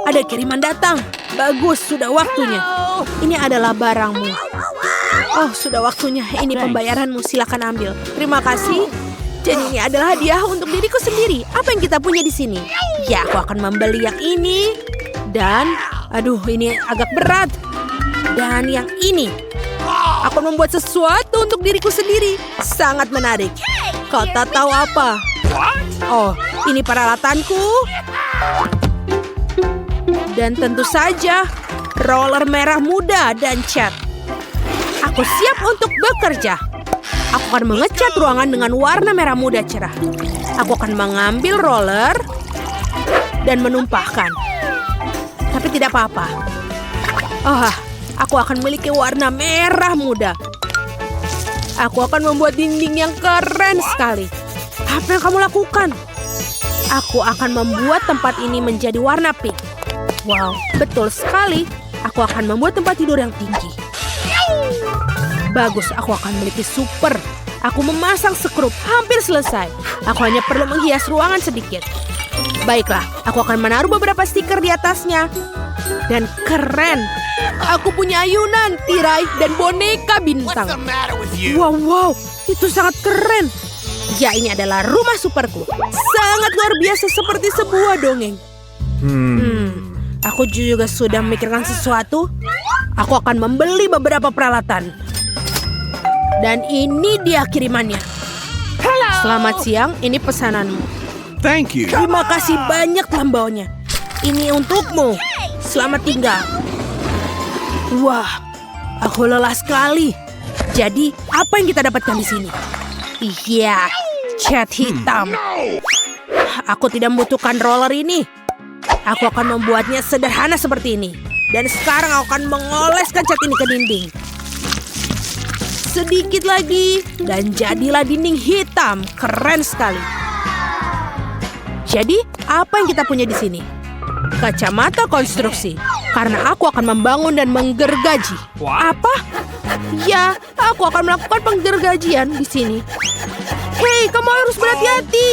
ada kiriman datang. Bagus, sudah waktunya. Ini adalah barangmu. Oh, sudah waktunya. Ini pembayaranmu, silakan ambil. Terima kasih. Jadi ini adalah hadiah untuk diriku sendiri. Apa yang kita punya di sini? Ya, aku akan membeli yang ini. Dan, aduh, ini agak berat. Dan yang ini. Aku membuat sesuatu untuk diriku sendiri. Sangat menarik. Kau tak tahu apa? Oh, ini peralatanku. Dan tentu saja, roller merah muda dan cat. Aku siap untuk bekerja. Aku akan mengecat ruangan dengan warna merah muda cerah. Aku akan mengambil roller dan menumpahkan. Tapi tidak apa-apa. Oh, aku akan memiliki warna merah muda. Aku akan membuat dinding yang keren sekali. Apa yang kamu lakukan? Aku akan membuat tempat ini menjadi warna pink. Wow, betul sekali. Aku akan membuat tempat tidur yang tinggi. Bagus, aku akan memiliki super. Aku memasang skrup, hampir selesai. Aku hanya perlu menghias ruangan sedikit. Baiklah, aku akan menaruh beberapa stiker di atasnya. Dan keren. Aku punya ayunan, tirai, dan boneka bintang. Wow, itu sangat keren. Ya, ini adalah rumah superku. Sangat luar biasa seperti sebuah dongeng. Aku juga sudah memikirkan sesuatu. Aku akan membeli beberapa peralatan. Dan ini dia kirimannya. Selamat siang, ini pesananmu. Thank you. Terima kasih banyak lambaunya. Ini untukmu. Selamat tinggal. Wah, aku lelah sekali. Jadi, apa yang kita dapatkan di sini? Iya, cat hitam. Aku tidak membutuhkan roller ini. Aku akan membuatnya sederhana seperti ini. Dan sekarang aku akan mengoleskan cat ini ke dinding. Sedikit lagi, dan jadilah dinding hitam. Keren sekali. Jadi, apa yang kita punya di sini? Kacamata konstruksi. Karena aku akan membangun dan menggergaji. Apa? Ya, aku akan melakukan penggergajian di sini. Hei, kamu harus berhati-hati.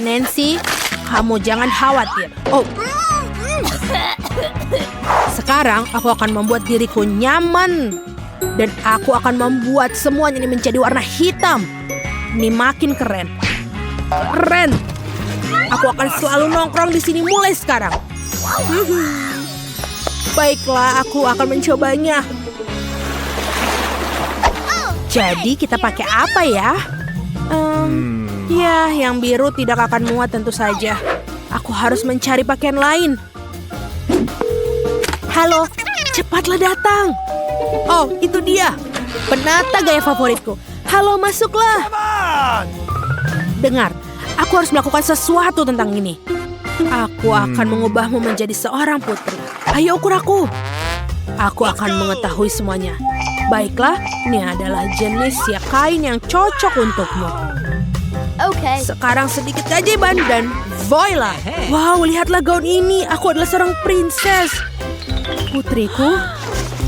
Nancy, kamu jangan khawatir. Oh. Sekarang aku akan membuat diriku nyaman. Dan aku akan membuat semuanya ini menjadi warna hitam. Ini makin keren. Keren. Aku akan selalu nongkrong di sini mulai sekarang. Baiklah, aku akan mencobanya. Jadi kita pakai apa ya? Ya, yang biru tidak akan muat tentu saja. Aku harus mencari pakaian lain. Halo, cepatlah datang. Oh, itu dia. Penata gaya favoritku. Halo, masuklah. Dengar, aku harus melakukan sesuatu tentang ini. Aku akan mengubahmu menjadi seorang putri. Ayo ukur aku. Aku akan mengetahui semuanya. Baiklah, ini adalah jenis ya kain yang cocok untukmu. Oke. Sekarang sedikit keajaiban dan voila. Wow, lihatlah gaun ini. Aku adalah seorang princess. Putriku.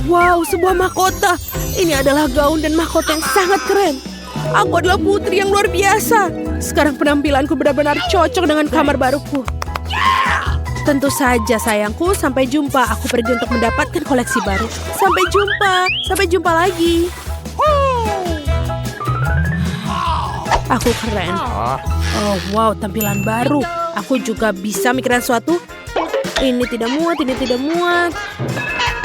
Wow, sebuah mahkota. Ini adalah gaun dan mahkota yang sangat keren. Aku adalah putri yang luar biasa. Sekarang penampilanku benar-benar cocok dengan kamar baruku. Tentu saja sayangku, sampai jumpa. Aku pergi untuk mendapatkan koleksi baru. Sampai jumpa lagi. Aku keren. Oh wow, tampilan baru. Aku juga bisa mikirin sesuatu. Ini tidak muat.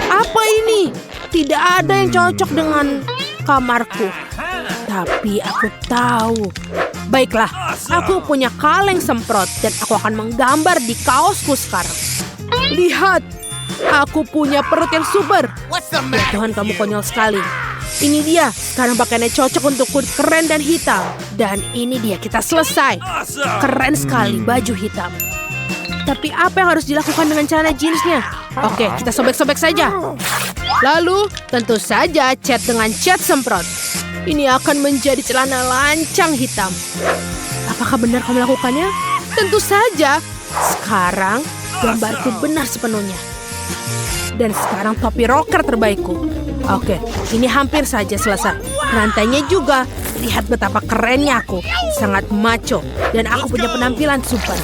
Apa ini? Tidak ada yang cocok dengan kamarku. Tapi aku tahu. Baiklah, aku punya kaleng semprot dan aku akan menggambar di kaosku sekarang. Lihat, aku punya perut yang super. Ya Tuhan, kamu konyol sekali. Ini dia, sekarang pakaiannya cocok untukku, keren dan hitam. Dan ini dia, kita selesai. Keren sekali baju hitam. Tapi apa yang harus dilakukan dengan celana jeansnya? Oke, kita sobek-sobek saja. Lalu, tentu saja cat dengan cat semprot. Ini akan menjadi celana lancang hitam. Apakah benar kamu melakukannya? Tentu saja. Sekarang, gambarku benar sepenuhnya. Dan sekarang topi rocker terbaikku. Oke, ini hampir saja selesai. Rantainya juga. Lihat betapa kerennya aku. Sangat macho. Dan aku punya penampilan super.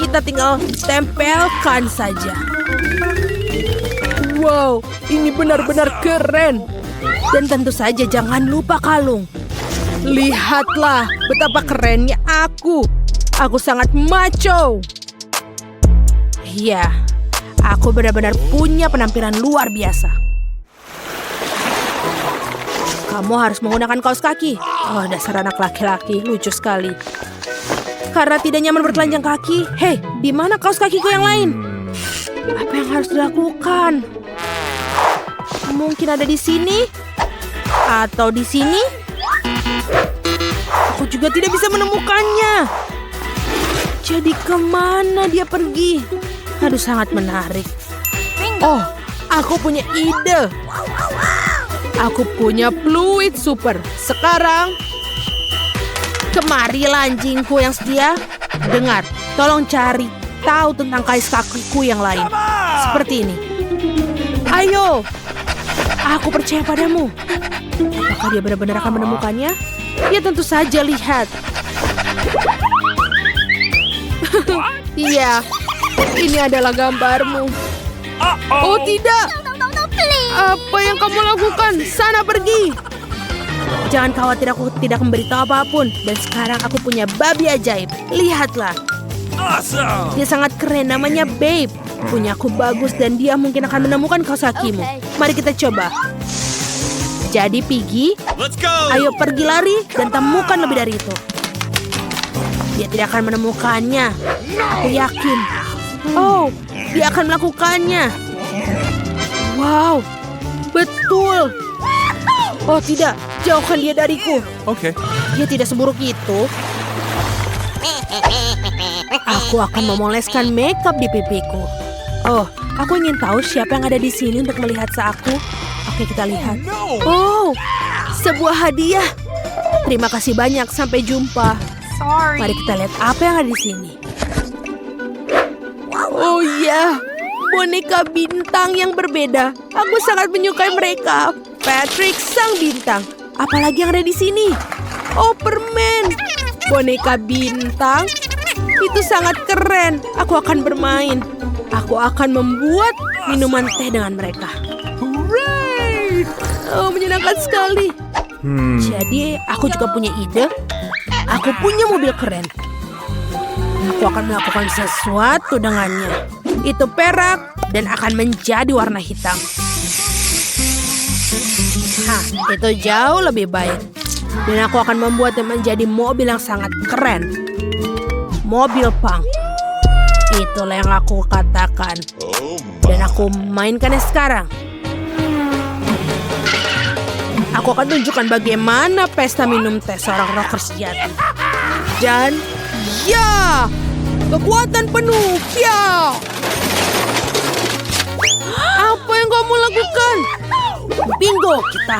Kita tinggal tempelkan saja. Wow, ini benar-benar keren. Dan tentu saja jangan lupa kalung. Lihatlah betapa kerennya aku. Aku sangat macho. Ya, aku benar-benar punya penampilan luar biasa. Kamu harus menggunakan kaos kaki. Oh, dasar anak laki-laki, lucu sekali. Karena tidak nyaman bertelanjang kaki. Hei, di mana kaos kakiku yang lain? Apa yang harus dilakukan? Mungkin ada di sini? Atau di sini? Aku juga tidak bisa menemukannya. Jadi kemana dia pergi? Aduh, sangat menarik. Oh, aku punya ide. Aku punya fluid super. Sekarang, kemarilah anjingku yang setia. Dengar, tolong cari tahu tentang kaos kakiku yang lain. Seperti ini. Ayo, aku percaya padamu. Apakah dia benar-benar akan menemukannya? Ya tentu saja, lihat. Iya, ini adalah gambarmu. Oh tidak. No, please. Apa yang kamu lakukan? Sana pergi. Jangan khawatir, aku tidak memberitahu apapun. Dan sekarang aku punya babi ajaib. Lihatlah. Awesome! Dia sangat keren, namanya Babe. Punya aku bagus dan dia mungkin akan menemukan kaos kakimu. Oke. Mari kita coba. Jadi Piggy, Let's go! ayo pergi lari dan temukan lebih dari itu. Dia tidak akan menemukannya. Aku yakin. Oh, dia akan melakukannya. Wow, betul. Oh tidak, jauhkan dia dariku. Okay. Dia tidak seburuk itu. Aku akan memoleskan makeup di pipiku. Oh, aku ingin tahu siapa yang ada di sini untuk melihat aku. Oke, kita lihat. Oh, sebuah hadiah. Terima kasih banyak, sampai jumpa. Sorry. Mari kita lihat apa yang ada di sini. Oh iya, boneka bintang yang berbeda. Aku sangat menyukai mereka. Patrick sang bintang. Apalagi yang ada di sini? Oh, permen. Boneka bintang. Itu sangat keren. Aku akan bermain. Aku akan membuat minuman teh dengan mereka. Hooray! Oh, menyenangkan sekali. Jadi, aku juga punya ide. Aku punya mobil keren. Aku akan melakukan sesuatu dengannya. Itu perak dan akan menjadi warna hitam. Hah, itu jauh lebih baik. Dan aku akan membuatnya menjadi mobil yang sangat keren. Mobil punk. Itulah yang aku katakan. Dan aku mainkannya sekarang. Aku akan tunjukkan bagaimana pesta minum teh seorang rocker sejati. Dan ya, kekuatan penuh, ya. Apa yang kamu lakukan? Bingo, kita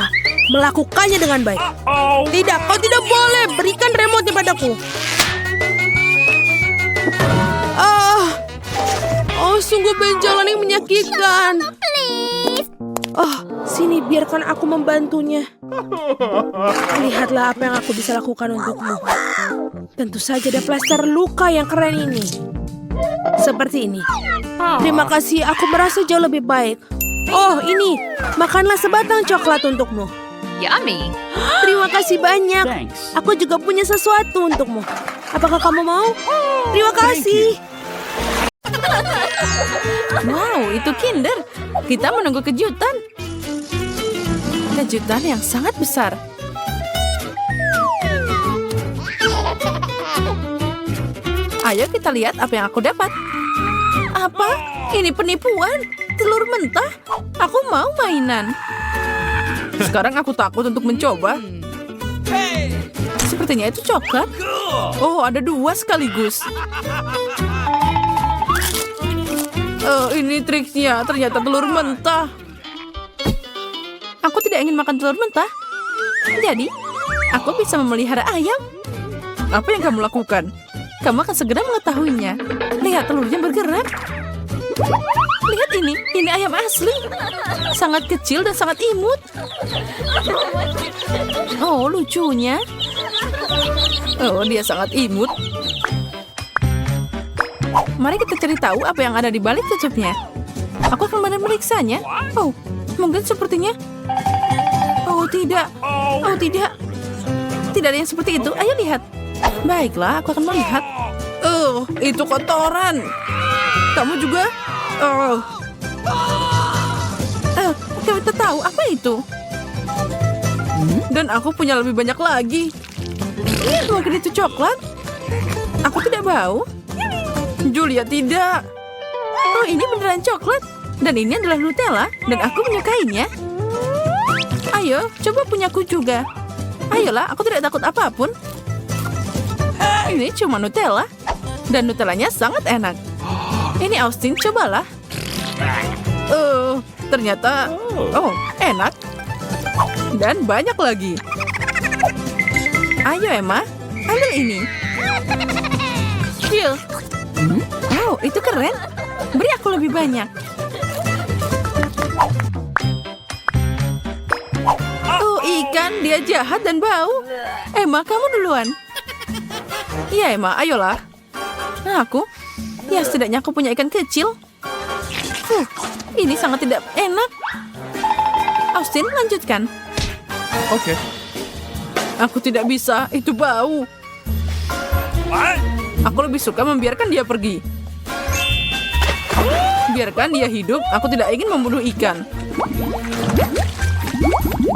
melakukannya dengan baik. Tidak, kau tidak boleh. Berikan remote padaku. Oh, sungguh benjolan yang menyakitkan. Please. Oh, sini biarkan aku membantunya. Lihatlah apa yang aku bisa lakukan untukmu. Tentu saja ada plester luka yang keren ini. Seperti ini. Terima kasih, aku merasa jauh lebih baik. Oh, ini. Makanlah sebatang coklat untukmu. Yummy. Terima kasih banyak. Thanks. Aku juga punya sesuatu untukmu. Apakah kamu mau? Terima kasih. Wow, itu Kinder. Kita menunggu kejutan. Kejutan yang sangat besar. Ayo kita lihat apa yang aku dapat. Apa? Ini penipuan? Telur mentah? Aku mau mainan. Sekarang aku takut untuk mencoba. Sepertinya itu coklat. Oh, ada dua sekaligus. Oh, ini triknya. Ternyata telur mentah. Aku tidak ingin makan telur mentah. Jadi, aku bisa memelihara ayam. Apa yang kamu lakukan? Kamu akan segera mengetahuinya. Lihat, telurnya bergerak. Lihat ini ayam asli. Sangat kecil dan sangat imut. Oh, lucunya. Oh, dia sangat imut. Mari kita cari tahu apa yang ada di balik tutupnya. Aku akan memeriksanya. Oh, mungkin sepertinya. Oh, tidak. Oh, tidak. Tidak ada yang seperti itu. Ayo lihat. Baiklah, aku akan melihat. Itu kotoran. Kamu juga? Kita tahu apa itu. Dan aku punya lebih banyak lagi. Mungkin itu coklat. Aku tidak bau. Julia tidak. Oh, ini beneran coklat. Dan ini adalah Nutella. Dan aku menyukainya. Ayo, coba punyaku juga. Ayolah, aku tidak takut apapun. Ini cuma Nutella. Dan Nutellanya sangat enak. Ini Austin, cobalah. Ternyata, enak. Dan banyak lagi. Ayo Emma, ambil ini. Chill. Oh, itu keren. Beri aku lebih banyak. Oh, ikan, dia jahat dan bau. Emma, kamu duluan. Iya Emma, ayolah. Aku? Ya, setidaknya aku punya ikan kecil. Ini sangat tidak enak. Austin, lanjutkan. Okay. Aku tidak bisa, itu bau. What? Aku lebih suka membiarkan dia pergi. Biarkan dia hidup, aku tidak ingin membunuh ikan.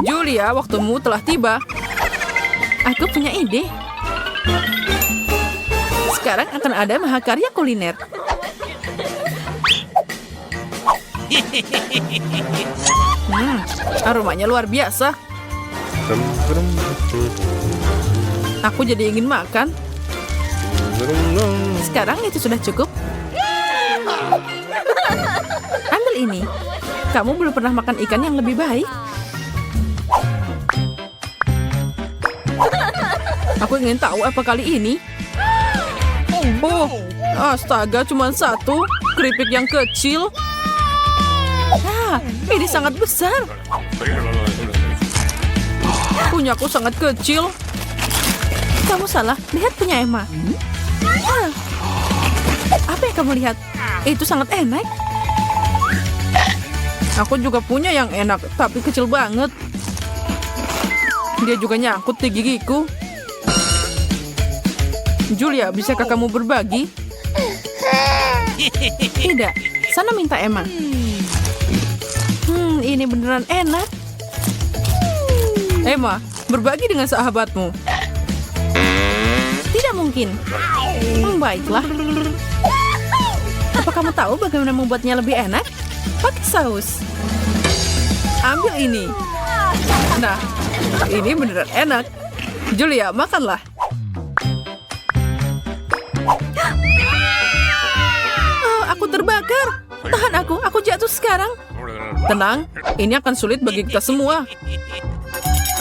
Julia, waktumu telah tiba. Aku punya ide. Sekarang akan ada mahakarya kuliner. Aromanya luar biasa. Aku jadi ingin makan. Sekarang itu sudah cukup. Ambil ini. Kamu belum pernah makan ikan yang lebih baik. Aku ingin tahu apa kali ini. Oh, astaga, cuma satu. Keripik yang kecil. Ini sangat besar. Punyaku sangat kecil. Kamu salah, lihat punya Emma. Apa yang kamu lihat? Itu sangat enak. Aku juga punya yang enak, tapi kecil banget. Dia juga nyangkut di gigiku. Julia, bisakah kamu berbagi? Tidak, sana minta Emma. Ini beneran enak. Emma, berbagi dengan sahabatmu. Tidak mungkin. Baiklah. Apa kamu tahu bagaimana membuatnya lebih enak? Pakai saus. Ambil ini. Nah, ini beneran enak. Julia, makanlah. Oh, aku terbakar. Tahan aku jatuh sekarang. Tenang, ini akan sulit bagi kita semua.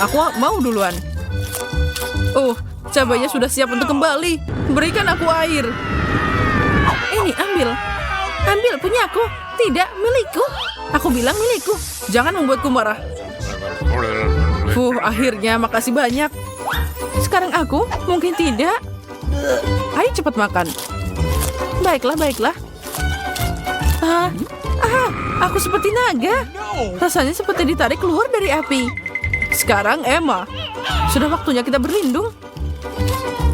Aku mau duluan. Oh, cabainya sudah siap untuk kembali. Berikan aku air. Ini, ambil. Ambil punya aku. Tidak, milikku. Aku bilang milikku. Jangan membuatku marah. Akhirnya, makasih banyak. Sekarang aku, mungkin tidak. Ayo cepat makan. Baiklah. Aku seperti naga. Rasanya seperti ditarik keluar dari api. Sekarang Emma, sudah waktunya kita berlindung.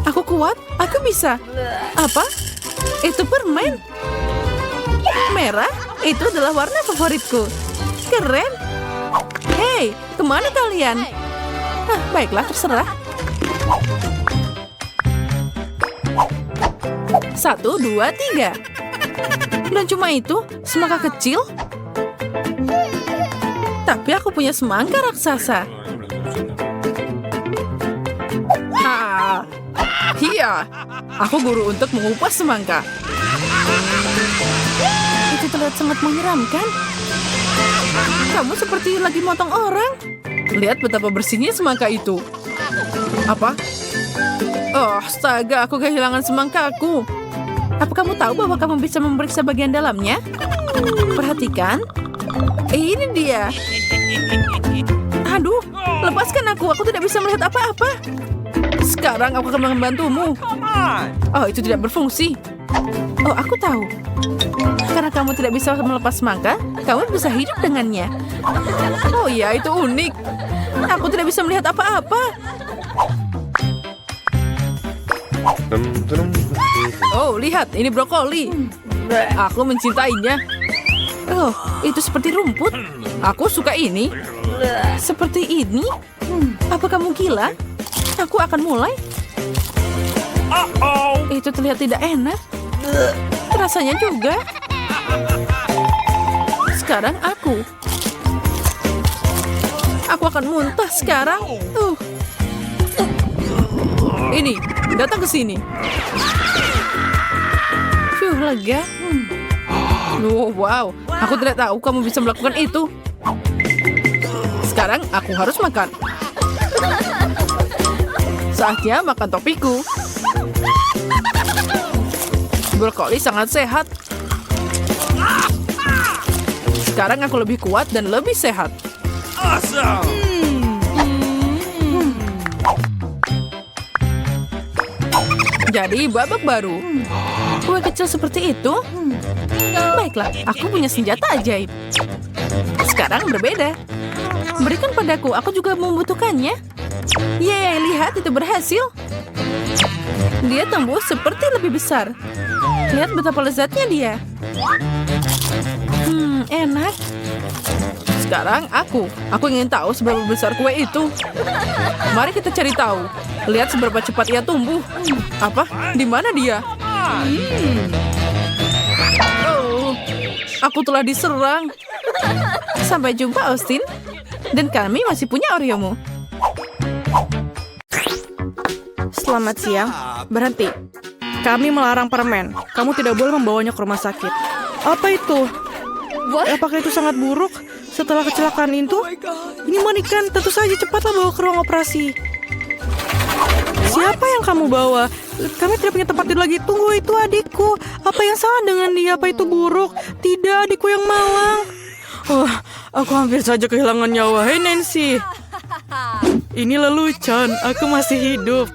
Aku kuat, aku bisa. Apa? Itu permen. Merah, itu adalah warna favoritku. Keren. Hei, kemana kalian? Baiklah, terserah. 1, 2, 3. Dan cuma itu, semangka kecil. Tapi aku punya semangka raksasa. Iya, aku guru untuk mengupas semangka. Itu terlihat sangat menyeramkan. Kamu seperti lagi motong orang. Lihat betapa bersihnya semangka itu. Apa? Oh, astaga, aku kehilangan semangkaku. Apa kamu tahu bahwa kamu bisa memeriksa bagian dalamnya? Perhatikan. Ini dia. Aduh, lepaskan aku. Aku tidak bisa melihat apa-apa. Sekarang aku akan membantumu. Oh, itu tidak berfungsi. Oh, aku tahu. Karena kamu tidak bisa melepas semangka, kamu bisa hidup dengannya. Oh iya, itu unik. Aku tidak bisa melihat apa-apa. Oh, lihat, ini brokoli. Aku mencintainya. Oh, itu seperti rumput. Aku suka ini. Seperti ini? Apa kamu gila? Aku akan mulai. Itu terlihat tidak enak. Rasanya juga. Sekarang aku. Aku akan muntah sekarang. Ini, datang ke sini. Lega. Oh, wow, aku tidak tahu kamu bisa melakukan itu. Sekarang aku harus makan. Saatnya makan topiku. Brokoli sangat sehat. Sekarang aku lebih kuat dan lebih sehat. Awesome! Jadi babak baru. Kue kecil seperti itu? Baiklah, aku punya senjata ajaib. Sekarang berbeda. Berikan padaku, aku juga membutuhkannya. Yeay, lihat itu berhasil. Dia tumbuh seperti lebih besar. Lihat betapa lezatnya dia. Enak. Sekarang aku ingin tahu seberapa besar kue itu. Mari kita cari tahu. Lihat seberapa cepat ia tumbuh. Apa? Di mana dia? Oh, aku telah diserang. Sampai jumpa, Austin. Dan kami masih punya Oreomu. Selamat siang. Berhenti. Kami melarang permen. Kamu tidak boleh membawanya ke rumah sakit. Apa itu? Apakah itu sangat buruk? Setelah kecelakaan itu? Ini mengerikan. Tentu saja cepatlah bawa ke ruang operasi. Siapa yang kamu bawa? Kami tidak punya tempat tidur lagi. Tunggu, itu adikku. Apa yang salah dengan dia? Apa itu buruk? Tidak, adikku yang malang. Oh, aku hampir saja kehilangan nyawa. Hei Nancy. Ini lelucon. Aku masih hidup.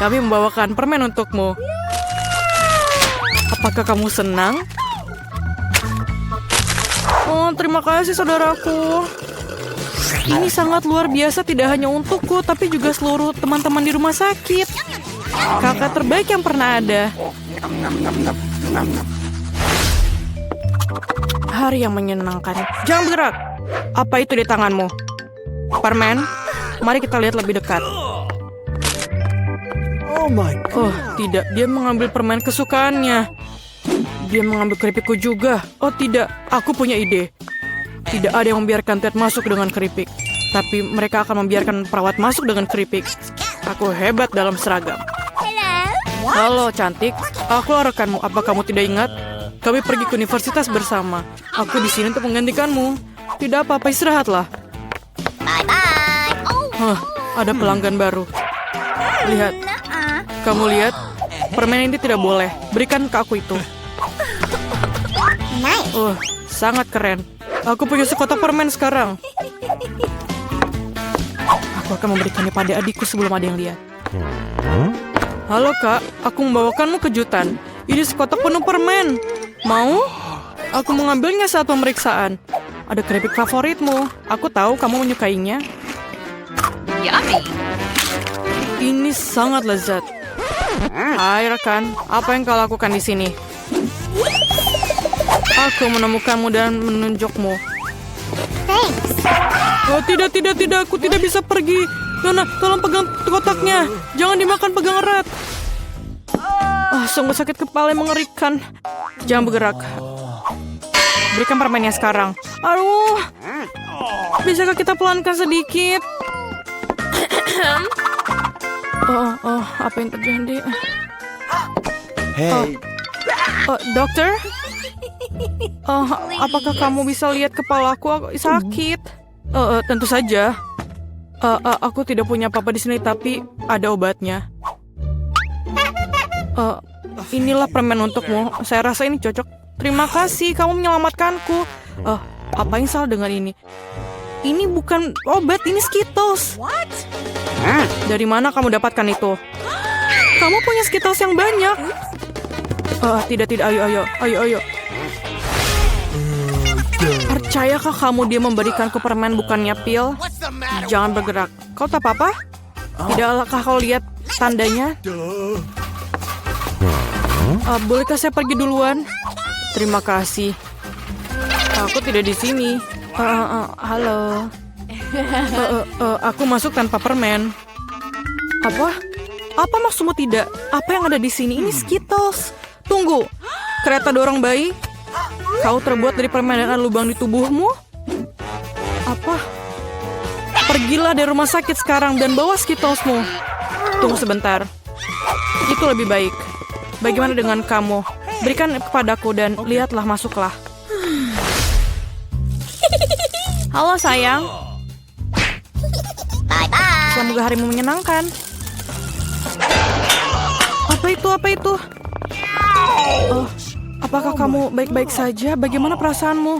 Kami membawakan permen untukmu. Apakah kamu senang? Oh, terima kasih saudaraku. Ini sangat luar biasa, tidak hanya untukku, tapi juga seluruh teman-teman di rumah sakit. Kakak terbaik yang pernah ada. Hari yang menyenangkan. Jangan bergerak. Apa itu di tanganmu? Permen? Mari kita lihat lebih dekat. Oh, tidak. Dia mengambil permen kesukaannya. Dia mengambil keripikku juga. Oh, tidak. Aku punya ide. Tidak ada yang membiarkan Ted masuk dengan keripik. Tapi mereka akan membiarkan perawat masuk dengan keripik. Aku hebat dalam seragam. Halo, cantik. Aku rekanmu. Apa kamu tidak ingat? Kami pergi ke universitas bersama. Aku di sini untuk menggantikanmu. Tidak apa-apa, istirahatlah. Bye-bye. Ada pelanggan baru. Lihat. Kamu lihat? Permen ini tidak boleh. Berikan ke aku itu. Oh, sangat keren. Aku punya sekotak permen sekarang. Aku akan memberikannya pada adikku sebelum ada yang lihat. Halo kak, aku membawakanmu kejutan. Ini sekotak penuh permen. Mau? Aku mengambilnya saat pemeriksaan. Ada keripik favoritmu. Aku tahu kamu menyukainya. Yummy. Ini sangat lezat. Hai rekan, apa yang kau lakukan di sini? Aku menemukanmu dan menunjukmu. Thanks. Oh tidak, aku tidak bisa pergi. Nona, tolong pegang kotaknya. Jangan dimakan, pegang erat. Sungguh sakit kepala yang mengerikan. Jangan bergerak. Berikan permennya sekarang. Aduh, bisakah kita pelankan sedikit? Apa yang terjadi? Hey. Dokter? Apakah kamu bisa lihat kepalaku? Aku sakit. Tentu saja. Aku tidak punya apa-apa di sini, tapi ada obatnya. Inilah permen untukmu. Saya rasa ini cocok. Terima kasih, kamu menyelamatkanku. Apa yang salah dengan ini? Ini bukan obat, ini Skittles. Dari mana kamu dapatkan itu? Kamu punya Skittles yang banyak. Tidak, ayo. Percayakah kamu dia memberikanku permen bukannya pil? Jangan bergerak. Kau tak apa-apa? Tidakkah kau lihat tandanya? Bolehkah saya pergi duluan? Terima kasih. Aku tidak di sini. Halo. Aku masuk tanpa permen. Apa? Apa maksudmu tidak? Apa yang ada di sini? Ini Skittles. Tunggu. Kereta dorong bayi? Kau terbuat dari permen dan ada lubang di tubuhmu? Apa? Pergilah dari rumah sakit sekarang dan bawa Skittlesmu. Tunggu sebentar. Itu lebih baik. Bagaimana dengan kamu? Berikan kepadaku dan lihatlah, masuklah. Halo sayang. Bye-bye. Semoga harimu menyenangkan. Apa itu? Oh, apakah kamu baik-baik saja? Bagaimana perasaanmu?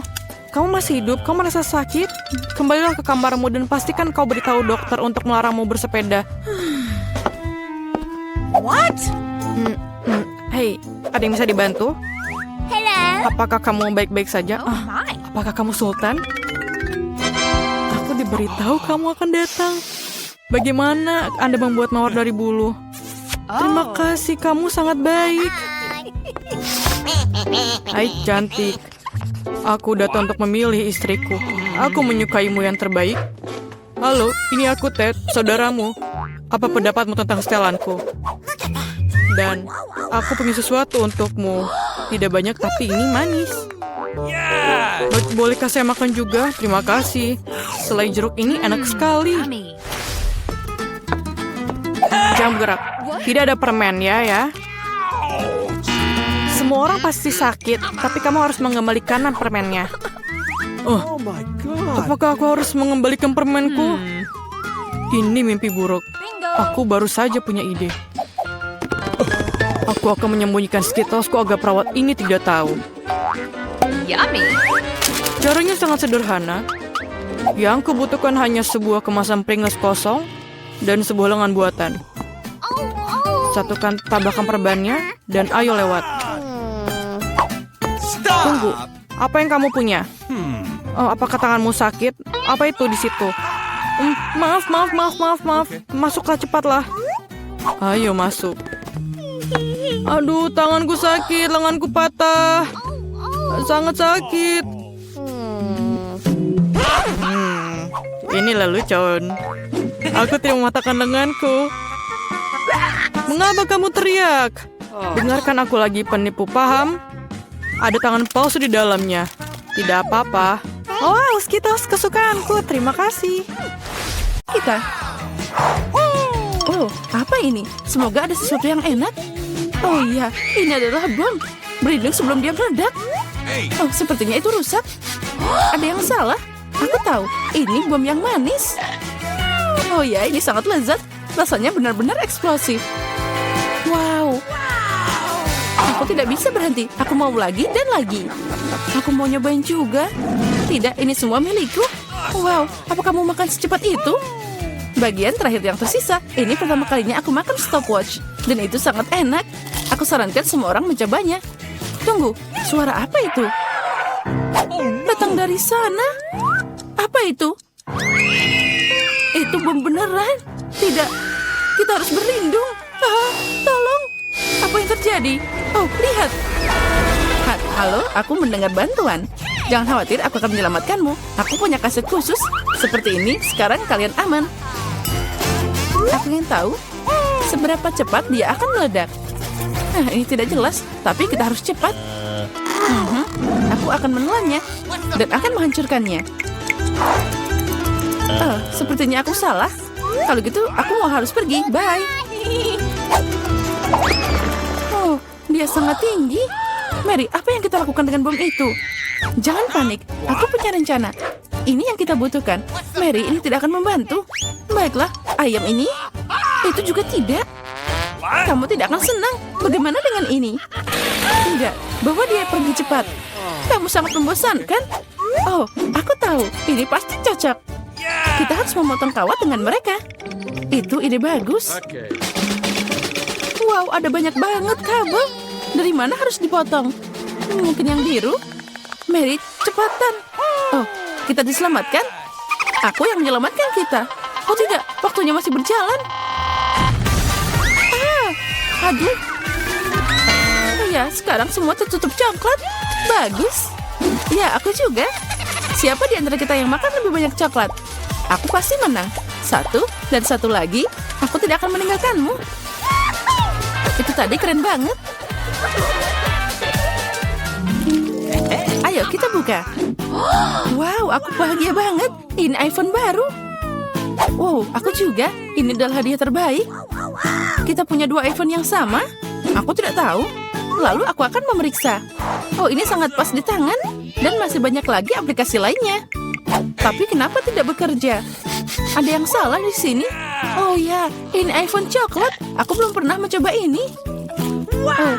Kamu masih hidup? Kamu merasa sakit? Kembalilah ke kamarmu dan pastikan kau beritahu dokter untuk melarangmu bersepeda. What? Hei, ada yang bisa dibantu? Hello. Apakah kamu baik-baik saja? Oh my. Apakah kamu Sultan? Aku diberitahu kamu akan datang. Bagaimana Anda membuat mawar dari bulu? Terima kasih, kamu sangat baik. Hai cantik. Aku datang untuk memilih istriku. Aku menyukaimu yang terbaik. Halo, ini aku Ted, saudaramu. Apa pendapatmu tentang setelanku? Dan aku punya sesuatu untukmu. Tidak banyak tapi ini manis. Bolehkah saya makan juga? Terima kasih. Selai jeruk ini enak sekali. Yummy. Jangan bergerak. Tidak ada permen ya. Semua orang pasti sakit, tapi kamu harus mengembalikan permennya. Oh my God. Apakah aku harus mengembalikan permenku? Ini mimpi buruk. Aku baru saja punya ide. Aku akan menyembunyikan Skittlesku agar perawat ini tidak tahu. Yummy. Caranya sangat sederhana. Yang kubutuhkan hanya sebuah kemasan Pringles kosong dan sebuah lengan buatan. Satukan tabakan perbannya dan ayo lewat. Tunggu, apa yang kamu punya? Oh, apakah tanganmu sakit? Apa itu di situ? Maaf. Masuklah cepatlah. Ayo masuk. Aduh, tanganku sakit, lenganku patah. Sangat sakit. Ini lelucon. Aku tidak mematahkan lenganku. Mengapa kamu teriak? Dengarkan aku lagi, penipu, paham? Ada tangan palsu di dalamnya. Tidak apa-apa. Oh, Skittles kesukaanku. Terima kasih. Kita. Oh, apa ini? Semoga ada sesuatu yang enak. Oh iya, ini adalah bom. Berlindung sebelum dia meledak. Oh, sepertinya itu rusak. Ada yang salah. Aku tahu, ini bom yang manis. Oh ya, ini sangat lezat. Rasanya benar-benar eksplosif. Wow. Aku tidak bisa berhenti. Aku mau lagi dan lagi. Aku mau nyobain juga. Tidak, ini semua milikku. Wow, apa kamu makan secepat itu? Bagian terakhir yang tersisa. Ini pertama kalinya aku makan stopwatch. Dan itu sangat enak. Aku sarankan semua orang mencobanya. Tunggu, suara apa itu? Datang dari sana. Apa itu? Itu bom beneran. Tidak, kita harus berlindung. Tolong. Apa yang terjadi? Oh, lihat. Halo, aku mendengar bantuan. Jangan khawatir, aku akan menyelamatkanmu. Aku punya kaset khusus. Seperti ini, sekarang kalian aman. Aku ingin tahu seberapa cepat dia akan meledak. Ini tidak jelas, tapi kita harus cepat. Aku akan menelannya dan akan menghancurkannya. Sepertinya aku salah. Kalau gitu, aku mau harus pergi. Bye. Oh, dia sangat tinggi. Mary, apa yang kita lakukan dengan bom itu? Jangan panik, aku punya rencana. Ini yang kita butuhkan. Mary, ini tidak akan membantu. Baiklah, ayam ini? Itu juga tidak. Kamu tidak akan senang. Bagaimana dengan ini? Tidak, bawa dia pergi cepat. Kamu sangat membosankan. Oh, aku tahu. Ini pasti cocok. Kita harus memotong kawat dengan mereka. Itu ide bagus. Wow, ada banyak banget kabel. Dari mana harus dipotong? Mungkin yang biru? Mary, cepatan. Oh, kita diselamatkan? Aku yang menyelamatkan kita. Oh tidak, waktunya masih berjalan. Aduh. Oh ya, sekarang semua tertutup coklat. Bagus. Ya, aku juga. Siapa di antara kita yang makan lebih banyak coklat? Aku pasti menang. 1 dan 1 lagi. Aku tidak akan meninggalkanmu. Itu tadi keren banget. Ayo kita buka. Wow, aku bahagia banget. Ini iPhone baru. Wow, aku juga. Ini adalah hadiah terbaik. Kita punya 2 iPhone yang sama? Aku tidak tahu. Lalu aku akan memeriksa. Oh, ini sangat pas di tangan. Dan masih banyak lagi aplikasi lainnya. Tapi kenapa tidak bekerja? Ada yang salah di sini. Oh ya, ini iPhone coklat. Aku belum pernah mencoba ini. Oh.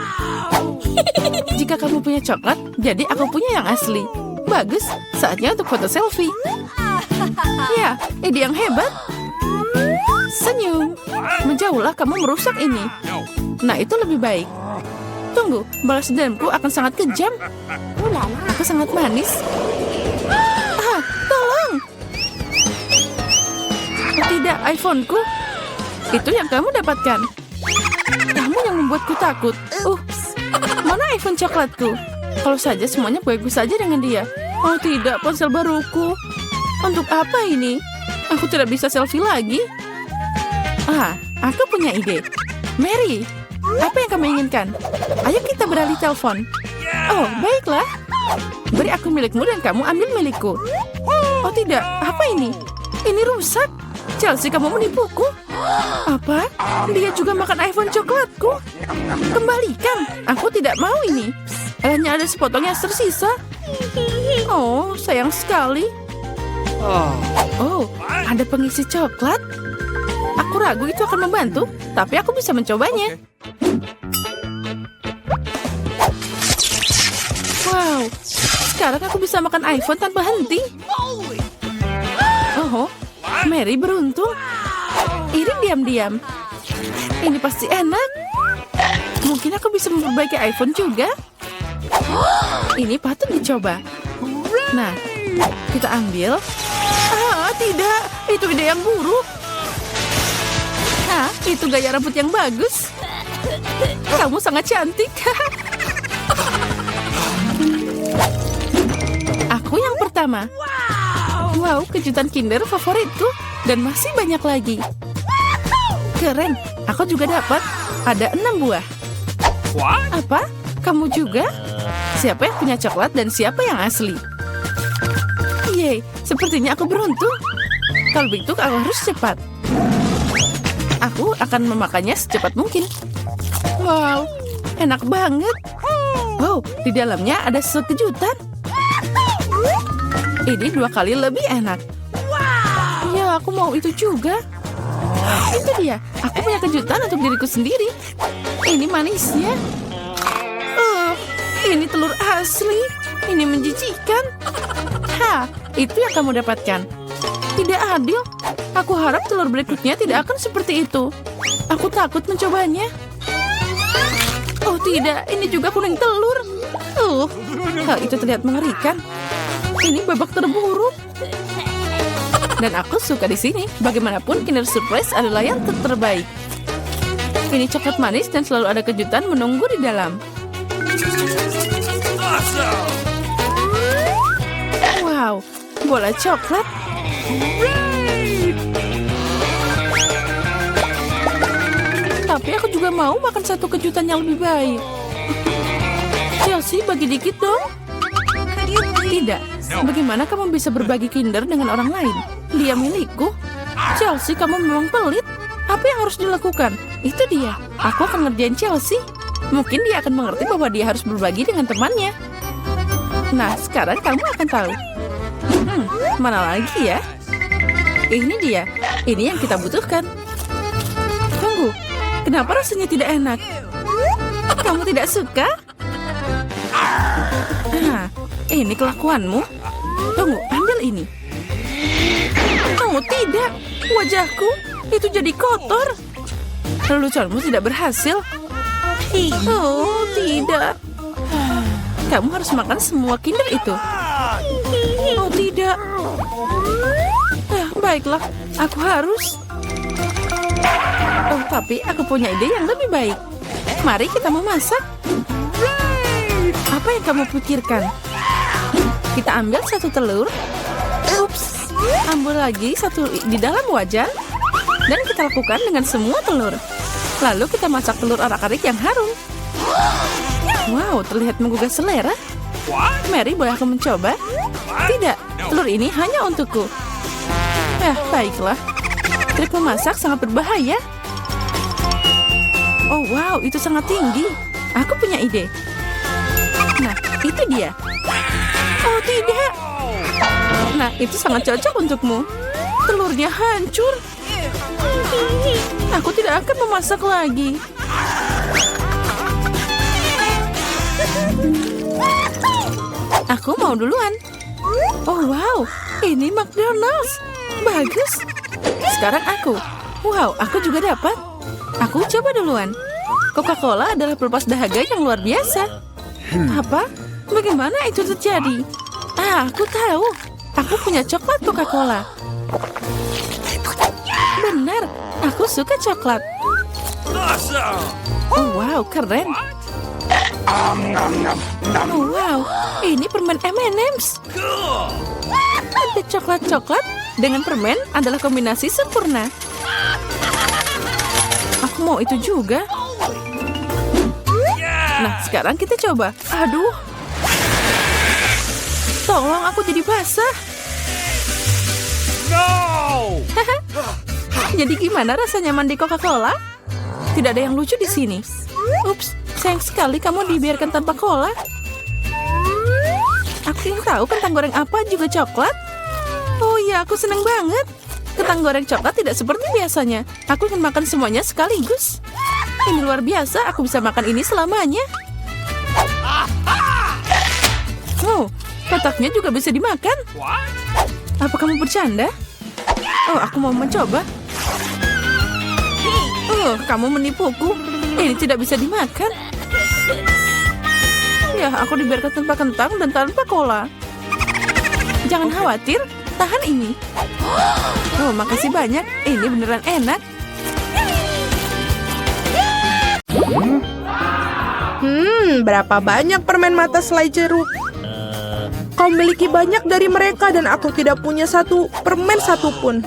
Jika kamu punya coklat, jadi aku punya yang asli. Bagus, saatnya untuk foto selfie. Ya, ide yang hebat. Senyum. Menjauhlah, kamu merusak ini. Nah, itu lebih baik. Tunggu, balas dendamku akan sangat kejam. Aku sangat manis. Tolong. Tidak, iPhone-ku. Itu yang kamu dapatkan. Kamu yang membuatku takut. Mana iPhone coklatku? Kalau saja semuanya bagus saja dengan dia. Oh tidak, ponsel baruku. Untuk apa ini? Aku tidak bisa selfie lagi. Aku punya ide. Mary, apa yang kamu inginkan? Ayo kita beralih telepon. Oh, baiklah. Beri aku milikmu dan kamu ambil milikku. Oh tidak, apa ini? Ini rusak. Chelsea, kamu menipuku. Apa? Dia juga makan iPhone coklatku. Kembalikan. Aku tidak mau ini. Hanya ada sepotong yang tersisa. Oh, sayang sekali. Oh, ada pengisi coklat. Aku ragu itu akan membantu, tapi aku bisa mencobanya. Wow, sekarang aku bisa makan iPhone tanpa henti. Oh, Mary beruntung. Irin diam-diam. Ini pasti enak. Mungkin aku bisa memperbaiki iPhone juga. Ini patut dicoba. Nah, kita ambil. Tidak. Itu ide yang buruk. Itu gaya rambut yang bagus. Kamu sangat cantik. Aku yang pertama. Wow, kejutan Kinder favoritku. Dan masih banyak lagi. Keren, aku juga dapat. Ada 6 buah. Apa? Kamu juga? Siapa yang punya coklat dan siapa yang asli? Yeay, sepertinya aku beruntung. Kalau begitu aku harus cepat. Aku akan memakannya secepat mungkin. Wow, enak banget. Oh, di dalamnya ada sesuatu kejutan. Ini 2 kali lebih enak. Ya, aku mau itu juga. Itu dia, aku punya kejutan untuk diriku sendiri. Ini manisnya. Ini telur asli. Ini menjijikan. Itu yang kamu dapatkan. Tidak adil. Aku harap telur berikutnya tidak akan seperti itu. Aku takut mencobanya. Oh tidak, ini juga kuning telur. Hal itu terlihat mengerikan. Ini babak terburuk. Dan aku suka di sini. Bagaimanapun, Kinder Surprise adalah yang terbaik. Ini coklat manis dan selalu ada kejutan menunggu di dalam. Wow, bola coklat. Tapi aku juga mau makan satu kejutan yang lebih baik. Chelsea, bagi dikit dong. Tidak. Bagaimana kamu bisa berbagi Kinder dengan orang lain? Dia milikku. Chelsea, kamu memang pelit. Apa yang harus dilakukan? Itu dia. Aku akan ngerjain Chelsea. Mungkin dia akan mengerti bahwa dia harus berbagi dengan temannya. Nah, sekarang kamu akan tahu. Mana lagi ya? Ini dia. Ini yang kita butuhkan. Tunggu. Kenapa rasanya tidak enak? Kamu tidak suka? Ini kelakuanmu. Tunggu, ambil ini. Oh, tidak. Wajahku itu jadi kotor. Leluconmu tidak berhasil. Oh, tidak. Kamu harus makan semua Kinder itu. Oh, tidak. Baiklah, aku harus. Oh, tapi aku punya ide yang lebih baik. Mari kita memasak. Apa yang kamu pikirkan? Kita ambil satu telur. Ups. Ambil lagi satu di dalam wajan. Dan kita lakukan dengan semua telur. Lalu kita masak telur arak-arik yang harum. Wow, terlihat menggugah selera. Mary, boleh aku mencoba? Tidak, telur ini hanya untukku. Baiklah. Trik memasak sangat berbahaya. Oh, wow, itu sangat tinggi. Aku punya ide. Nah, itu dia. Oh, tidak. Nah, itu sangat cocok untukmu. Telurnya hancur. Aku tidak akan memasak lagi. Aku mau duluan. Oh, wow. Ini McDonald's. Bagus. Sekarang aku. Wow, aku juga dapat. Aku coba duluan. Coca-Cola adalah pelepas dahaga yang luar biasa. Apa? Bagaimana itu terjadi? Aku tahu. Aku punya coklat Coca-Cola. Benar, aku suka coklat. Oh, wow, keren. Oh, wow, ini permen M&M's. Ada coklat-coklat dengan permen adalah kombinasi sempurna. Aku mau itu juga. Nah, sekarang kita coba. Aduh. Tolong, aku jadi basah. No! Jadi gimana rasanya mandi Coca-Cola? Tidak ada yang lucu di sini. Ups, sayang sekali kamu dibiarkan tanpa cola. Aku ingin tahu kentang goreng apa juga coklat. Oh iya, aku senang banget. Kentang goreng coklat tidak seperti biasanya. Aku ingin makan semuanya sekaligus. Ini luar biasa, aku bisa makan ini selamanya. Oh, kotaknya juga bisa dimakan. Apa kamu bercanda? Oh, aku mau mencoba. Oh, kamu menipuku. Ini tidak bisa dimakan. Ya, aku dibiarkan tanpa kentang dan tanpa cola. Jangan khawatir, tahan ini. Oh, makasih banyak. Ini beneran enak. Berapa banyak permen mata selai jeruk? Kau memiliki banyak dari mereka dan aku tidak punya satu permen satupun.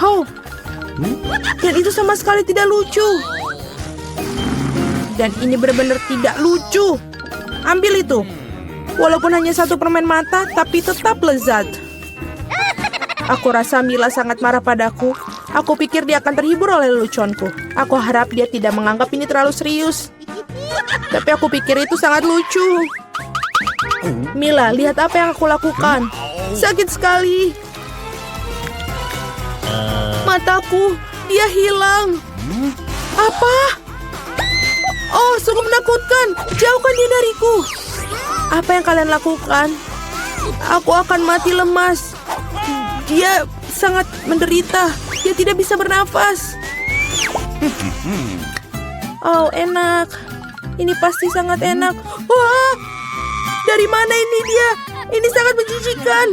Oh, dan itu sama sekali tidak lucu. Dan ini benar-benar tidak lucu. Ambil itu. Walaupun hanya satu permen mata, tapi tetap lezat. Aku rasa Mila sangat marah padaku. Aku pikir dia akan terhibur oleh leluconku. Aku harap dia tidak menganggap ini terlalu serius. Tapi aku pikir itu sangat lucu. Mila, lihat apa yang aku lakukan. Sakit sekali. Mataku, dia hilang. Apa? Oh, sungguh menakutkan. Jauhkan dia dariku. Apa yang kalian lakukan? Aku akan mati lemas. Dia sangat menderita. Dia tidak bisa bernafas. Oh, enak. Ini pasti sangat enak. Wah! Dari mana ini dia? Ini sangat menjijikan.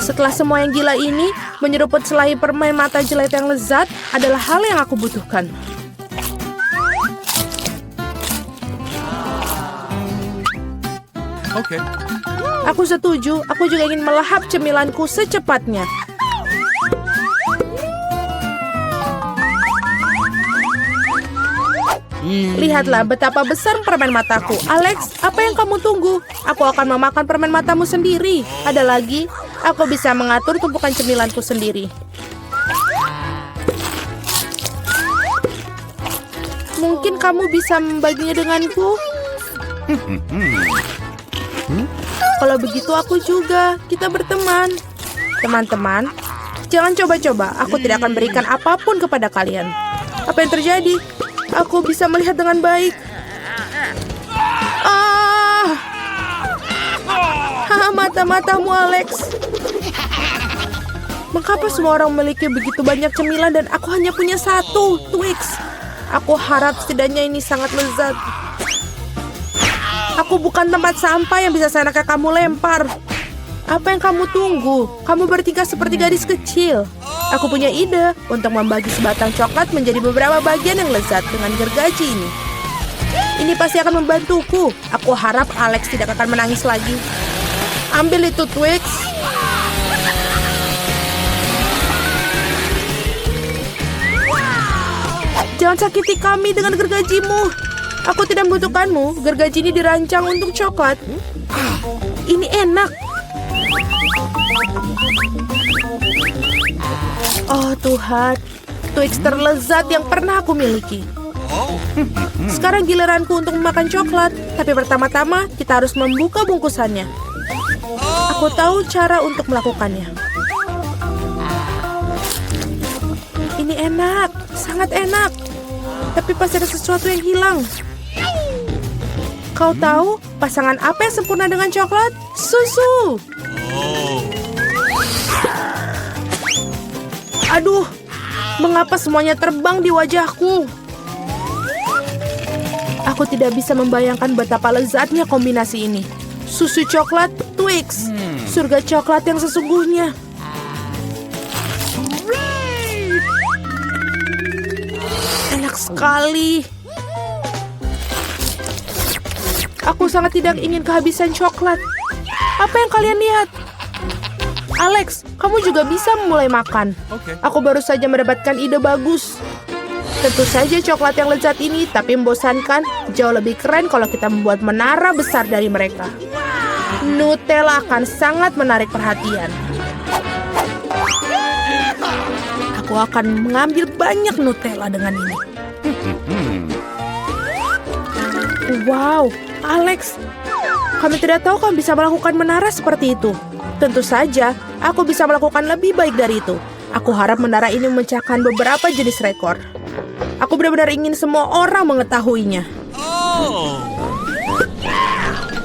Setelah semua yang gila ini, menyeruput selai permen mata jelek yang lezat adalah hal yang aku butuhkan. Oke. Aku setuju. Aku juga ingin melahap cemilanku secepatnya. Lihatlah betapa besar permen mataku. Alex, apa yang kamu tunggu? Aku akan memakan permen matamu sendiri. Ada lagi, aku bisa mengatur tumpukan cemilanku sendiri. Mungkin kamu bisa membaginya denganku? Kalau begitu aku juga. Kita berteman. Teman-teman, jangan coba-coba. Aku tidak akan berikan apapun kepada kalian. Apa yang terjadi? Aku bisa melihat dengan baik. Mata-matamu, Alex. Mengapa semua orang memiliki begitu banyak cemilan dan aku hanya punya satu, Twix? Aku harap setidaknya ini sangat lezat. Aku bukan tempat sampah yang bisa seenaknya kamu lempar. Apa yang kamu tunggu? Kamu bertingkah seperti gadis kecil. Aku punya ide untuk membagi sebatang coklat menjadi beberapa bagian yang lezat dengan gergaji ini. Ini pasti akan membantuku. Aku harap Alex tidak akan menangis lagi. Ambil itu, Twix. Jangan sakiti kami dengan gergajimu. Aku tidak membutuhkanmu. Gergaji ini dirancang untuk coklat. Ini enak. Oh Tuhan, Twix terlezat yang pernah aku miliki. Sekarang giliranku untuk memakan coklat. Tapi pertama-tama kita harus membuka bungkusannya. Aku tahu cara untuk melakukannya. Ini enak, sangat enak. Tapi pasti ada sesuatu yang hilang. Kau tahu pasangan apa yang sempurna dengan coklat? Susu. Aduh, mengapa semuanya terbang di wajahku? Aku tidak bisa membayangkan betapa lezatnya kombinasi ini. Susu coklat, Twix. Surga coklat yang sesungguhnya. Enak sekali. Aku sangat tidak ingin kehabisan coklat. Apa yang kalian lihat? Alex, kamu juga bisa mulai makan. Oke. Aku baru saja mendapatkan ide bagus. Tentu saja coklat yang lezat ini, tapi membosankan. Jauh lebih keren kalau kita membuat menara besar dari mereka. Nutella akan sangat menarik perhatian. Aku akan mengambil banyak Nutella dengan ini. Wow, Alex, kami tidak tahu kamu bisa melakukan menara seperti itu. Tentu saja, aku bisa melakukan lebih baik dari itu. Aku harap menara ini memecahkan beberapa jenis rekor. Aku benar-benar ingin semua orang mengetahuinya.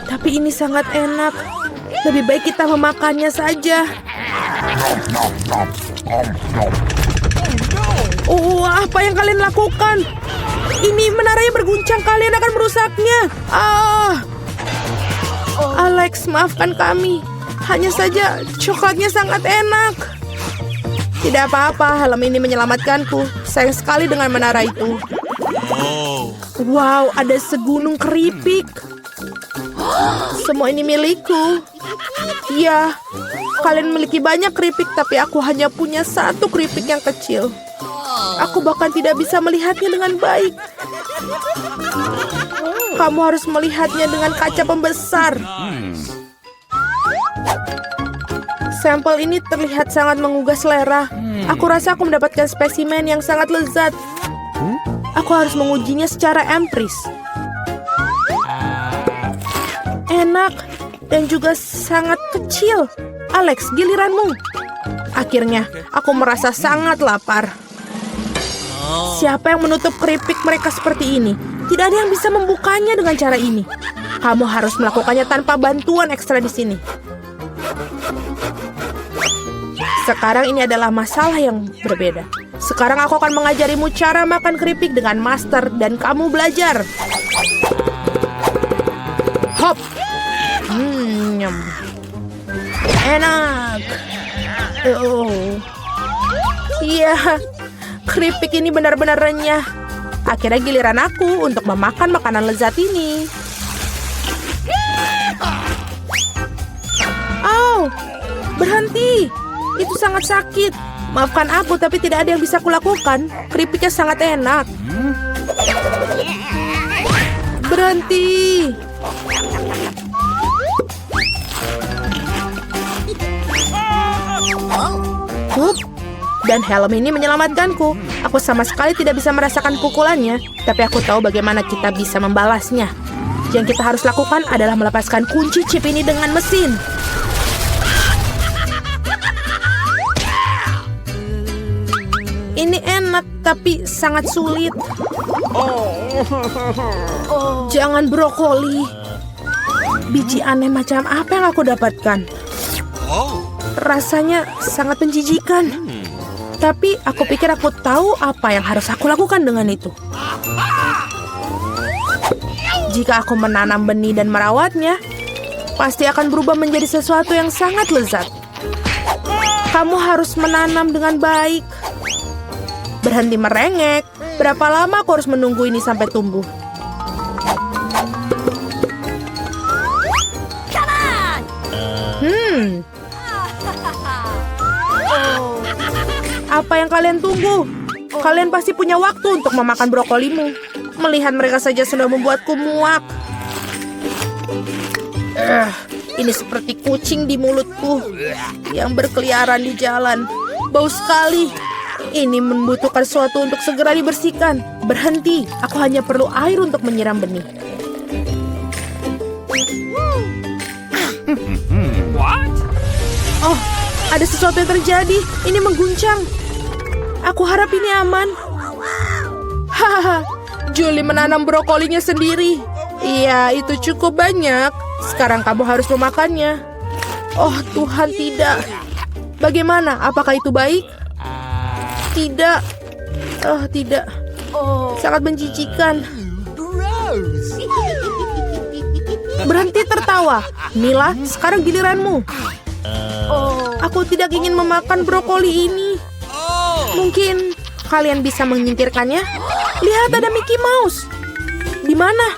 Tapi ini sangat enak. Lebih baik kita memakannya saja. Oh, apa yang kalian lakukan? Ini menaranya berguncang, kalian akan merusaknya. Alex, maafkan kami. Hanya saja coklatnya sangat enak. Tidak apa-apa, helm ini menyelamatkanku. Sayang sekali dengan menara itu. Wow, ada segunung keripik. Semua ini milikku. Ya, kalian memiliki banyak keripik, tapi aku hanya punya satu keripik yang kecil. Aku bahkan tidak bisa melihatnya dengan baik. Kamu harus melihatnya dengan kaca pembesar. Sampel ini terlihat sangat menggugah selera. Aku rasa aku mendapatkan spesimen yang sangat lezat. Aku harus mengujinya secara empiris. Enak dan juga sangat kecil. Alex, giliranmu. Akhirnya, aku merasa sangat lapar. Siapa yang menutup keripik mereka seperti ini? Tidak ada yang bisa membukanya dengan cara ini. Kamu harus melakukannya tanpa bantuan ekstra di sini. Sekarang ini adalah masalah yang berbeda. Sekarang aku akan mengajarimu cara makan keripik dengan master dan kamu belajar. Hop. Nyam. Enak. Oh. Iya. Keripik ini benar-benar renyah. Akhirnya giliran aku untuk memakan makanan lezat ini. Au. Berhenti. Itu sangat sakit. Maafkan aku, tapi tidak ada yang bisa kulakukan. Keripiknya sangat enak. Berhenti. Hup. Dan helm ini menyelamatkanku. Aku sama sekali tidak bisa merasakan pukulannya, tapi aku tahu bagaimana kita bisa membalasnya. Yang kita harus lakukan adalah melepaskan kunci chip ini dengan mesin. Ini enak, tapi sangat sulit. Jangan brokoli. Biji aneh macam apa yang aku dapatkan? Rasanya sangat menjijikan. Tapi aku pikir aku tahu apa yang harus aku lakukan dengan itu. Jika aku menanam benih dan merawatnya, pasti akan berubah menjadi sesuatu yang sangat lezat. Kamu harus menanam dengan baik. Berhenti merengek. Berapa lama aku harus menunggu ini sampai tumbuh? Apa yang kalian tunggu? Kalian pasti punya waktu untuk memakan brokolimu. Melihat mereka saja sudah membuatku muak. Ini seperti kucing di mulutku yang berkeliaran di jalan. Bau sekali. Ini membutuhkan sesuatu untuk segera dibersihkan. Berhenti, aku hanya perlu air untuk menyiram benih. What? Oh, ada sesuatu yang terjadi. Ini mengguncang. Aku harap ini aman. Hahaha, Julie menanam brokolinya sendiri. Iya, itu cukup banyak. Sekarang kamu harus memakannya. Oh Tuhan, tidak. Bagaimana? Apakah itu baik? Tidak. Oh, tidak. Sangat menjijikan. Berhenti tertawa. Mila, sekarang giliranmu. Aku tidak ingin memakan brokoli ini. Mungkin kalian bisa menyingkirkannya? Lihat, ada Mickey Mouse. Di mana?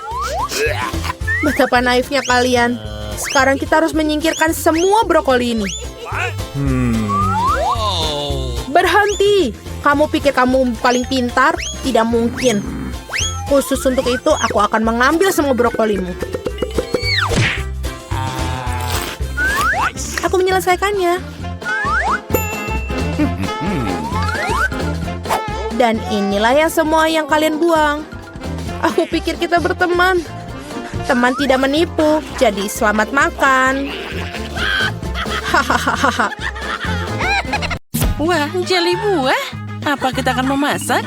Betapa naifnya kalian. Sekarang kita harus menyingkirkan semua brokoli ini. Berhenti. Kamu pikir kamu paling pintar? Tidak mungkin. Khusus untuk itu, aku akan mengambil semua brokolimu. Aku menyelesaikannya. Dan inilah yang semua yang kalian buang. Aku pikir kita berteman. Teman tidak menipu, jadi selamat makan. Hahaha. Wah, jelly buah. Apa kita akan memasak?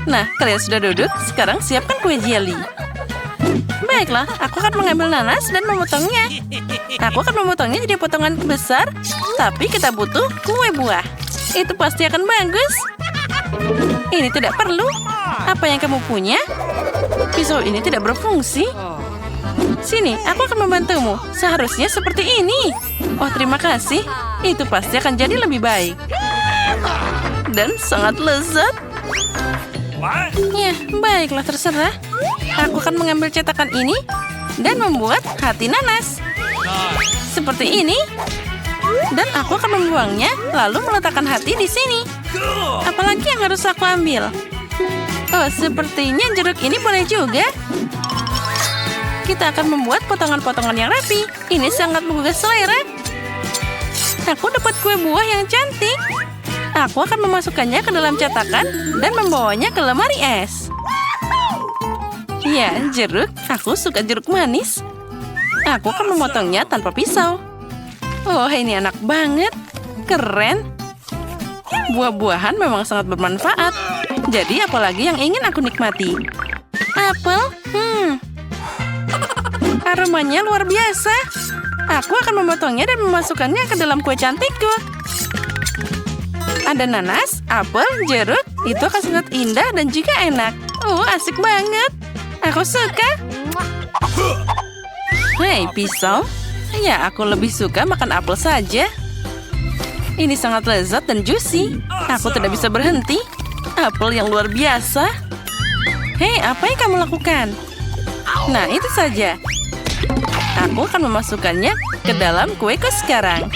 Nah, kalian sudah duduk, sekarang siapkan kue jelly. Baiklah, aku akan mengambil nanas dan memotongnya. Aku akan memotongnya jadi potongan besar, tapi kita butuh kue buah. Itu pasti akan bagus. Ini tidak perlu. Apa yang kamu punya? Pisau ini tidak berfungsi. Sini, aku akan membantumu. Seharusnya seperti ini. Oh, terima kasih. Itu pasti akan jadi lebih baik. Dan sangat lezat. What? Ya, baiklah, terserah. Aku akan mengambil cetakan ini dan membuat hati nanas. Seperti ini. Dan aku akan membuangnya, lalu meletakkan hati di sini. Apalagi yang harus aku ambil? Oh, sepertinya jeruk ini boleh juga. Kita akan membuat potongan-potongan yang rapi. Ini sangat menggugah selera. Aku dapat kue buah yang cantik. Aku akan memasukkannya ke dalam cetakan dan membawanya ke lemari es. Ya, jeruk. Aku suka jeruk manis. Aku akan memotongnya tanpa pisau. Oh, ini enak banget. Keren. Buah-buahan memang sangat bermanfaat. Jadi, apalagi yang ingin aku nikmati? Apel? Aromanya luar biasa. Aku akan memotongnya dan memasukkannya ke dalam kue cantikku. Ada nanas, apel, jeruk. Itu akan sangat indah dan juga enak. Oh, asik banget. Aku suka. Hei, pisau. Ya, aku lebih suka makan apel saja. Ini sangat lezat dan juicy. Aku tidak bisa berhenti. Apel yang luar biasa. Hei, apa yang kamu lakukan? Nah, itu saja. Aku akan memasukkannya ke dalam kueku sekarang.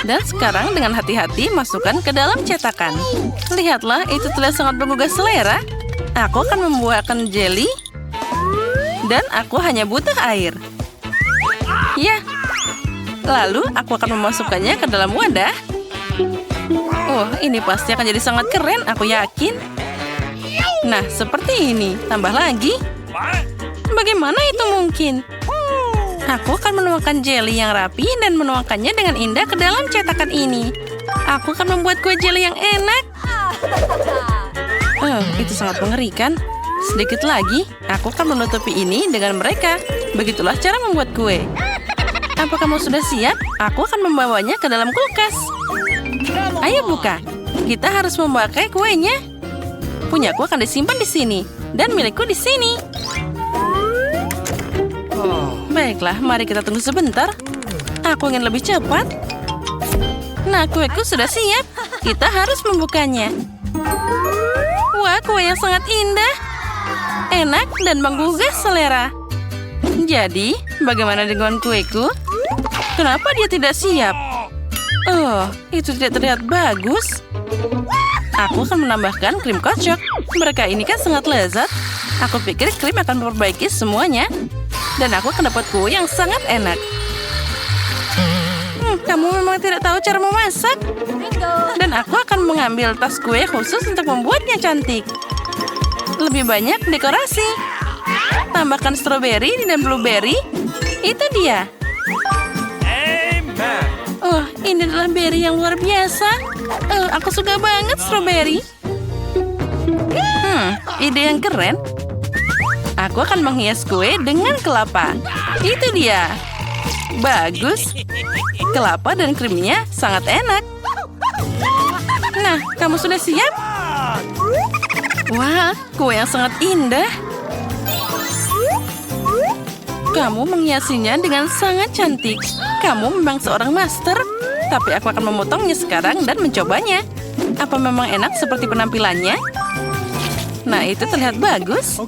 Dan sekarang dengan hati-hati masukkan ke dalam cetakan. Lihatlah, itu terlihat sangat menggugah selera. Aku akan membuahkan jelly. Dan aku hanya butuh air. Ya. Lalu aku akan memasukkannya ke dalam wadah. Oh, ini pasti akan jadi sangat keren, aku yakin. Nah, seperti ini. Tambah lagi. Bagaimana itu mungkin? Aku akan menuangkan jelly yang rapi dan menuangkannya dengan indah ke dalam cetakan ini. Aku akan membuat kue jelly yang enak. Oh, itu sangat mengerikan. Sedikit lagi, aku akan menutupi ini dengan mereka. Begitulah cara membuat kue. Apa kamu sudah siap? Aku akan membawanya ke dalam kulkas. Ayo buka. Kita harus memakai kuenya. Punyaku akan disimpan di sini. Dan milikku di sini. Baiklah, mari kita tunggu sebentar. Aku ingin lebih cepat. Nah, kueku sudah siap. Kita harus membukanya. Wah, kue yang sangat indah. Enak dan menggugah selera. Jadi, bagaimana dengan kueku? Kenapa dia tidak siap? Oh, itu tidak terlihat bagus. Aku akan menambahkan krim kocok. Mereka ini kan sangat lezat. Aku pikir krim akan memperbaiki semuanya. Dan aku akan dapat kue yang sangat enak. Kamu memang tidak tahu cara memasak. Dan aku akan mengambil tas kue khusus untuk membuatnya cantik. Lebih banyak dekorasi. Tambahkan stroberi dan blueberry. Itu dia. Amen. Oh, ini adalah berry yang luar biasa. Aku suka banget stroberi. Ide yang keren. Aku akan menghias kue dengan kelapa. Itu dia. Bagus. Kelapa dan krimnya sangat enak. Nah, kamu sudah siap? Wah, kue yang sangat indah. Kamu menghiasinya dengan sangat cantik. Kamu memang seorang master. Tapi aku akan memotongnya sekarang dan mencobanya. Apa memang enak seperti penampilannya? Nah, itu terlihat bagus.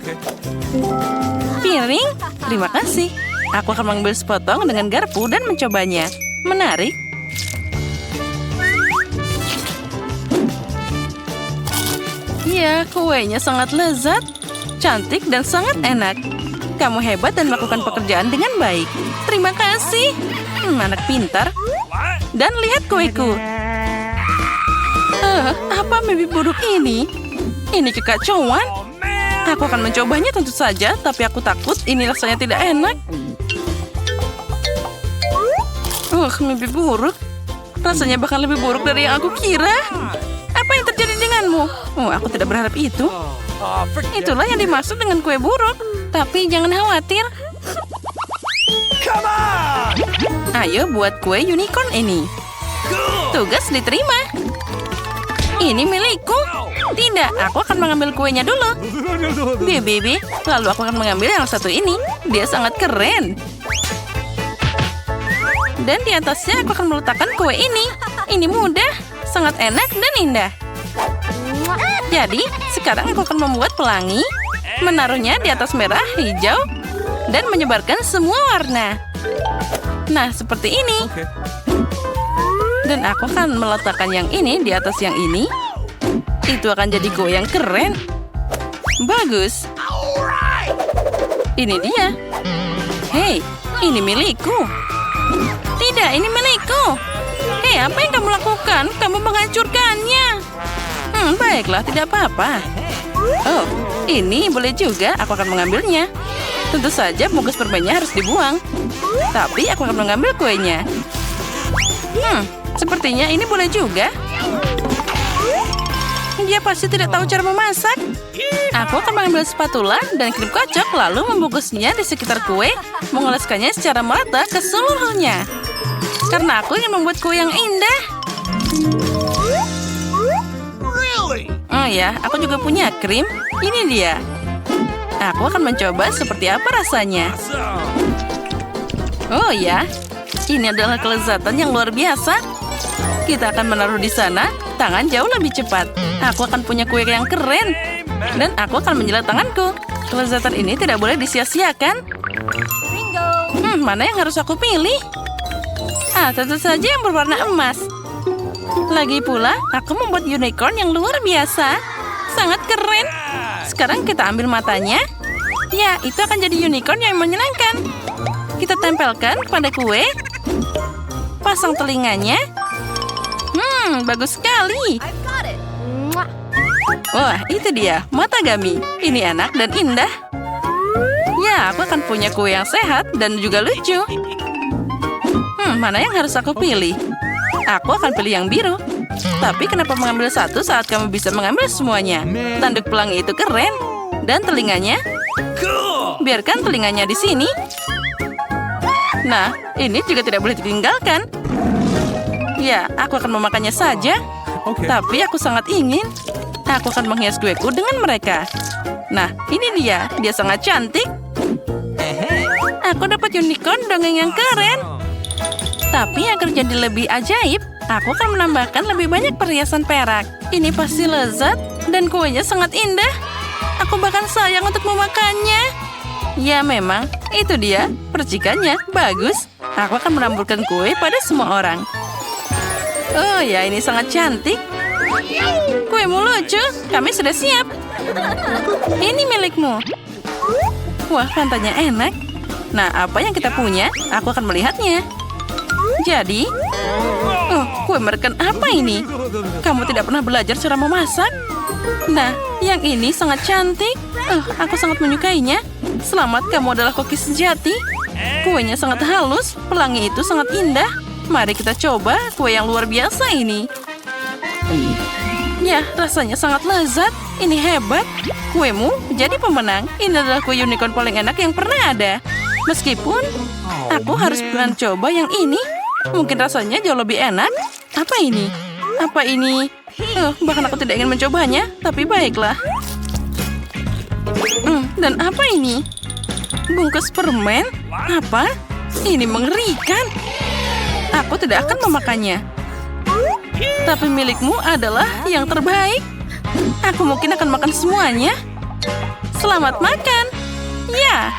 Piring, terima kasih. Aku akan mengambil sepotong dengan garpu dan mencobanya. Menarik. Ya, kuenya sangat lezat, cantik dan sangat enak. Kamu hebat dan melakukan pekerjaan dengan baik. Terima kasih. Anak pintar. Dan lihat kueku. Apa mimpi buruk ini? Ini kekacauan. Aku akan mencobanya tentu saja, tapi aku takut ini rasanya tidak enak. Mimpi buruk. Rasanya bahkan lebih buruk dari yang aku kira. Apa yang terjadi denganmu? Aku tidak berharap itu. Itulah yang dimaksud dengan kue buruk. Tapi jangan khawatir. Ayo buat kue unicorn ini. Tugas diterima. Ini milikku. Tidak, aku akan mengambil kuenya dulu. Bibi, lalu aku akan mengambil yang satu ini. Dia sangat keren. Dan di atasnya aku akan meletakkan kue ini. Ini mudah, sangat enak dan indah. Jadi, sekarang aku akan membuat pelangi, menaruhnya di atas merah, hijau, dan menyebarkan semua warna. Nah, seperti ini. Dan aku akan meletakkan yang ini di atas yang ini. Itu akan jadi kue yang keren. Bagus. Ini dia. Hei, ini milikku. Tidak, ini milikku. Hei, apa yang kamu lakukan? Kamu menghancurkannya. Baiklah, tidak apa-apa. Oh, ini boleh juga. Aku akan mengambilnya. Tentu saja bungkus permennya harus dibuang. Tapi aku akan mengambil kuenya. Sepertinya ini boleh juga. Dia pasti tidak tahu cara memasak. Aku akan mengambil spatula dan krim kocok lalu membungkusnya di sekitar kue, mengoleskannya secara merata ke seluruhnya. Karena aku ingin membuat kue yang indah. Oh ya, aku juga punya krim. Ini dia. Aku akan mencoba seperti apa rasanya. Oh ya, ini adalah kelezatan yang luar biasa. Kita akan menaruh di sana, tangan jauh lebih cepat. Aku akan punya kue yang keren. Dan aku akan menjilat tanganku. Kelezatan ini tidak boleh disia-siakan. Mana yang harus aku pilih? Tentu saja yang berwarna emas. Lagi pula, aku membuat unicorn yang luar biasa. Sangat keren. Sekarang kita ambil matanya. Ya, itu akan jadi unicorn yang menyenangkan. Kita tempelkan pada kue. Pasang telinganya. Bagus sekali. Wah, itu dia, mata Gami. Ini enak dan indah. Ya, aku akan punya kue yang sehat dan juga lucu. Mana yang harus aku pilih? Aku akan pilih yang biru. Tapi kenapa mengambil satu saat kamu bisa mengambil semuanya? Tanduk pelangi itu keren. Dan telinganya? Biarkan telinganya di sini. Nah, ini juga tidak boleh ditinggalkan. Ya, aku akan memakannya saja. Tapi aku sangat ingin. Aku akan menghias kueku dengan mereka. Nah, ini dia. Dia sangat cantik. Aku dapat unicorn dongeng yang keren. Tapi agar jadi lebih ajaib, aku akan menambahkan lebih banyak perhiasan perak. Ini pasti lezat dan kuenya sangat indah. Aku bahkan sayang untuk memakannya. Ya memang, itu dia. Percikannya bagus. Aku akan menamburkan kue pada semua orang. Oh ya, ini sangat cantik. Kuemu lucu. Kami sudah siap. Ini milikmu. Wah, rantainya enak. Nah, apa yang kita punya? Aku akan melihatnya. Jadi, kue merekan apa ini? Kamu tidak pernah belajar cara memasak? Nah, yang ini sangat cantik. Aku sangat menyukainya. Selamat, kamu adalah koki sejati. Kuenya sangat halus, pelangi itu sangat indah. Mari kita coba kue yang luar biasa ini. Ya, rasanya sangat lezat. Ini hebat. Kuemu jadi pemenang. Ini adalah kue unicorn paling enak yang pernah ada. Meskipun aku harus mencoba yang ini. Mungkin rasanya jauh lebih enak. Apa ini? Apa ini? Bahkan aku tidak ingin mencobanya. Tapi baiklah. Dan apa ini? Bungkus permen? Apa? Ini mengerikan. Aku tidak akan memakannya. Tapi milikmu adalah yang terbaik. Aku mungkin akan makan semuanya. Selamat makan. Ya.